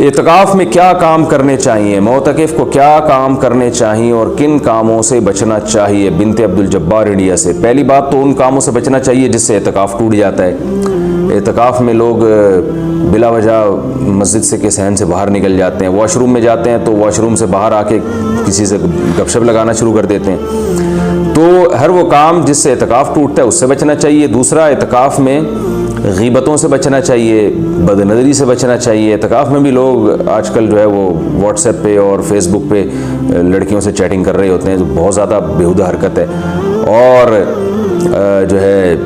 اعتکاف میں کیا کام کرنے چاہیے، معتکف کو کیا کام کرنے چاہیے اور کن کاموں سے بچنا چاہیے؟ بنت عبدالجبار انڈیا سے۔ پہلی بات تو ان کاموں سے بچنا چاہیے جس سے اعتکاف ٹوٹ جاتا ہے۔ اعتکاف میں لوگ بلا وجہ مسجد سے کے صحن سے باہر نکل جاتے ہیں، واش روم میں جاتے ہیں تو واش روم سے باہر آ کے کسی سے گپ شپ لگانا شروع کر دیتے ہیں۔ تو ہر وہ کام جس سے اعتکاف ٹوٹتا ہے اس سے بچنا چاہیے۔ دوسرا، اعتکاف میں غیبتوں سے بچنا چاہیے، بد نظری سے بچنا چاہیے۔ اعتکاف میں بھی لوگ آج کل جو ہے وہ واٹس ایپ پہ اور فیس بک پہ لڑکیوں سے چیٹنگ کر رہے ہوتے ہیں، جو بہت زیادہ بیہودہ حرکت ہے۔ اور جو ہے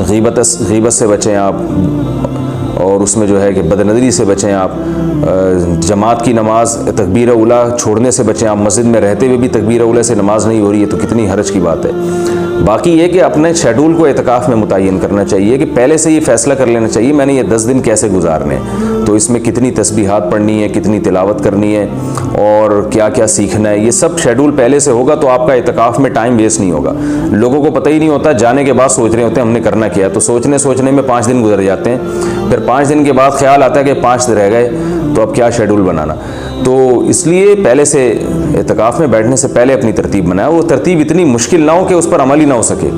غیبت سے بچیں آپ، اور اس میں جو ہے کہ بد نظری سے بچیں آپ۔ جماعت کی نماز تکبیر اولیٰ چھوڑنے سے بچیں آپ۔ مسجد میں رہتے ہوئے بھی تکبیر اولیٰ سے نماز نہیں ہو رہی ہے تو کتنی حرج کی بات ہے۔ باقی یہ کہ اپنے شیڈول کو اعتکاف میں متعین کرنا چاہیے کہ پہلے سے یہ فیصلہ کر لینا چاہیے میں نے یہ 10 دن کیسے گزارنے ہیں، تو اس میں کتنی تسبیحات پڑھنی ہے، کتنی تلاوت کرنی ہے اور کیا کیا سیکھنا ہے۔ یہ سب شیڈول پہلے سے ہوگا تو آپ کا اعتکاف میں ٹائم ویسٹ نہیں ہوگا۔ لوگوں کو پتہ ہی نہیں ہوتا، جانے کے بعد سوچ رہے ہوتے ہیں ہم نے کرنا کیا، تو سوچنے میں 5 دن گزر جاتے ہیں۔ پھر 5 دن کے بعد خیال آتا ہے کہ 5 رہ گئے تو اب کیا شیڈول بنانا۔ تو اس لیے پہلے سے اعتکاف میں بیٹھنے سے پہلے اپنی ترتیب بنایا، وہ ترتیب اتنی مشکل نہ ہو کہ اس پر عمل ہی نہ ہو سکے۔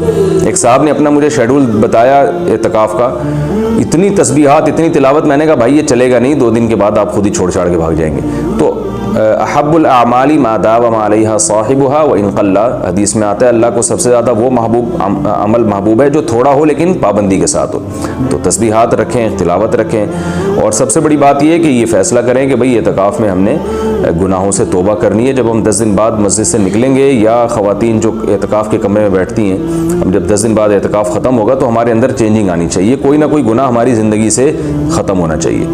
ایک صاحب نے اپنا مجھے شیڈول بتایا اعتکاف کا، اتنی تسبیحات اتنی تلاوت، میں نے کہا بھائی یہ چلے گا نہیں، 2 دن کے بعد آپ خود ہی چھوڑ چھاڑ کے بھاگ جائیں گے۔ تو احب الاعمال ما داوم علیہا صاحبھا وان قل، حدیث میں آتا ہے اللہ کو سب سے زیادہ وہ عمل محبوب ہے جو تھوڑا ہو لیکن پابندی کے ساتھ ہو۔ تو تسبیحات رکھیں، تلاوت رکھیں، اور سب سے بڑی بات یہ ہے کہ یہ فیصلہ کریں کہ بھئی اعتکاف میں ہم نے گناہوں سے توبہ کرنی ہے۔ جب ہم 10 دن بعد مسجد سے نکلیں گے، یا خواتین جو اعتکاف کے کمرے میں بیٹھتی ہیں، ہم جب 10 دن بعد اعتکاف ختم ہوگا تو ہمارے اندر چینجنگ آنی چاہیے، کوئی نہ کوئی گناہ ہماری زندگی سے ختم ہونا چاہیے۔